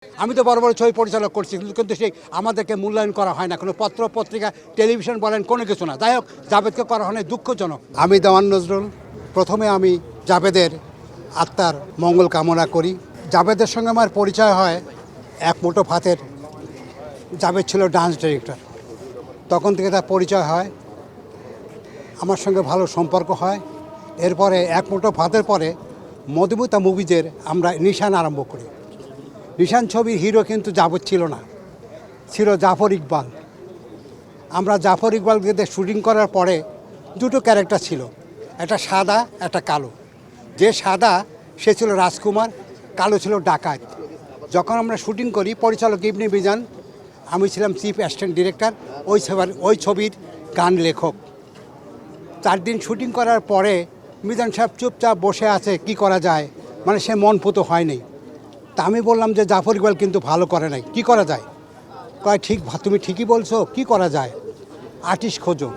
আমি তো বড় বড় ছবি পরিচালক করছি, কিন্তু সেই আমাদেরকে মূল্যায়ন করা হয় না, কোনো পত্র পত্রিকা টেলিভিশন বলেন কোনো কিছু না। যাই হোক, জাভেদকে করা হয় না, দুঃখজনক। আমি দেওয়ান নজরুল। প্রথমে আমি জাভেদের আত্মার মঙ্গল কামনা করি। জাভেদের সঙ্গে আমার পরিচয় হয় এক মুঠো ভাতের। জাভেদ ছিল ডান্স ডিরেক্টর, তখন থেকে তার পরিচয় হয়, আমার সঙ্গে ভালো সম্পর্ক হয়। এরপরে এক মুঠো ভাতের পরে মধুমিতা মুভিজের আমরা নিশান আরম্ভ করি। নিশান ছবির হিরো কিন্তু জাভেদ ছিল না, ছিল জাফর ইকবাল। আমরা জাফর ইকবালকে দিয়ে শুটিং করার পরে দুটো ক্যারেক্টার ছিল, একটা সাদা একটা কালো। যে সাদা সে ছিল রাজকুমার, কালো ছিল ডাকাত। যখন আমরা শুটিং করি, পরিচালক ইবনে বিজান, আমি ছিলাম চিফ অ্যাসিস্ট্যান্ট ডিরেক্টর, ওই ছবির গান লেখক। 4 দিন শুটিং করার পরে মিজান সাহেব চুপচাপ বসে আছে, কি করা যায়, মানে সে মন পুতো হয়নি। তা আমি বললাম যে জাফর ইকবাল কিন্তু ভালো করে নাই, কি করা যায়? কয় ঠিক, তুমি ঠিকই বলছো, কি করা যায়? আর্টিস্ট খোঁজো।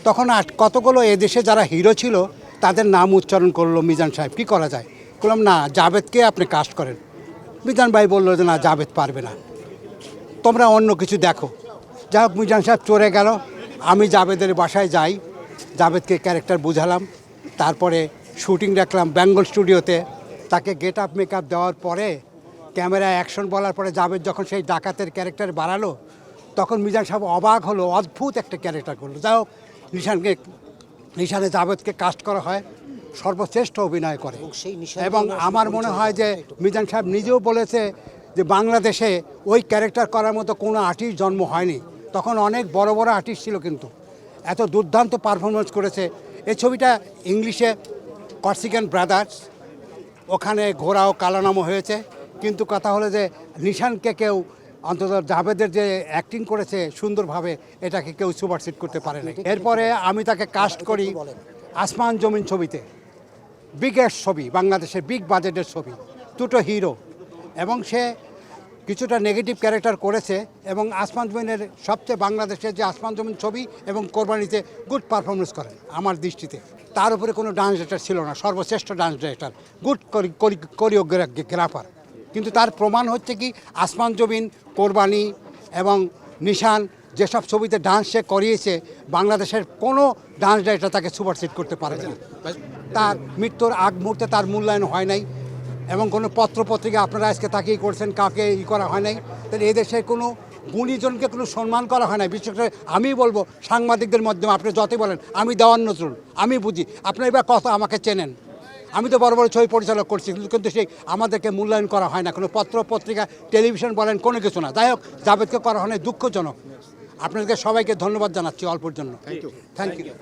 তখন কতগুলো এদেশে যারা হিরো ছিল তাদের নাম উচ্চারণ করলো মিজান সাহেব, কি করা যায়? বললাম না, জাভেদকে আপনি কাস্ট করেন। মিজান ভাই বললো যে না, জাভেদ পারবে না, তোমরা অন্য কিছু দেখো। যাই হোক, মিজান সাহেব চলে গেল। আমি জাভেদের বাসায় যাই, জাভেদকে ক্যারেক্টার বুঝালাম। তারপরে শুটিং রাখলাম বেঙ্গল স্টুডিওতে। তাকে গেট আপ মেকআপ দেওয়ার পরে, ক্যামেরা অ্যাকশন বলার পরে জাভেদ যখন সেই ডাকাতের ক্যারেক্টার বাড়ালো, তখন মিজান সাহেব অবাক হলো, অদ্ভুত একটা ক্যারেক্টার করলো। যাই হোক, নিশানে জাভেদকে কাস্ট করা হয়, সর্বশ্রেষ্ঠ অভিনয় করে। এবং আমার মনে হয় যে মিজান সাহেব নিজেও বলেছে যে বাংলাদেশে ওই ক্যারেক্টার করার মতো কোনো আর্টিস্ট জন্ম হয়নি। তখন অনেক বড় বড় আর্টিস্ট ছিল, কিন্তু এত দুর্দান্ত পারফরমেন্স করেছে। এই ছবিটা ইংলিশে কর্সিকান ব্রাদার্স, ওখানে ঘোড়াও কালানামও হয়েছে। কিন্তু কথা হলো যে নিশানকে কেউ, অন্তত জাভেদের যে অ্যাক্টিং করেছে সুন্দরভাবে, এটাকে কেউ সুপারসিড করতে পারে না। এরপরে আমি তাকে কাস্ট করি আসমান জমিন ছবিতে, বিগেস্ট ছবি, বাংলাদেশের বিগ বাজেটের ছবি, দুটো হিরো, এবং সে কিছুটা নেগেটিভ ক্যারেক্টার করেছে। এবং আসমান জমিনের সবচেয়ে, বাংলাদেশের যে আসমান জমিন ছবি এবং কোরবানিতে গুড পারফরমেন্স করেন আমার দৃষ্টিতে। তার উপরে কোনো ডান্স ডিরেক্টর ছিল না, সর্বশ্রেষ্ঠ ডান্স ডিরেক্টর, গুড কোরিওগ্রাফার। কিন্তু তার প্রমাণ হচ্ছে কি, আসমান জমিন, কোরবানি এবং নিশান যেসব ছবিতে ডান্স সে করিয়েছে, বাংলাদেশের কোনো ডান্স ডিরেক্টর তাকে সুপারসিড করতে পারবে না। তার মৃত্যুর আগ মুহূর্তে তার মূল্যায়ন হয় নাই, এবং কোনো পত্রপত্রিকা আপনারা আজকে তাকেই করছেন, কাকে করা হয় নাই। তাহলে এদেশের কোনো গুণীজনকে কোনো সম্মান করা হয় না। বিশেষ করে আমি বলবো সাংবাদিকদের মাধ্যমে, আপনি যতই বলেন আমি দেওয়ান নজরুল, আমি বুঝি, আপনার এবার কথা আমাকে চেনেন। আমি তো বড় বড় ছবি পরিচালক করছি, কিন্তু সেই আমাদেরকে মূল্যায়ন করা হয় না, কোনো পত্র পত্রিকা টেলিভিশন বলেন কোনো কিছু না। যাই হোক, জাভেদকে করা হয় না, দুঃখজনক। আপনাদেরকে সবাইকে ধন্যবাদ জানাচ্ছি অল্পর জন্য। Thank you.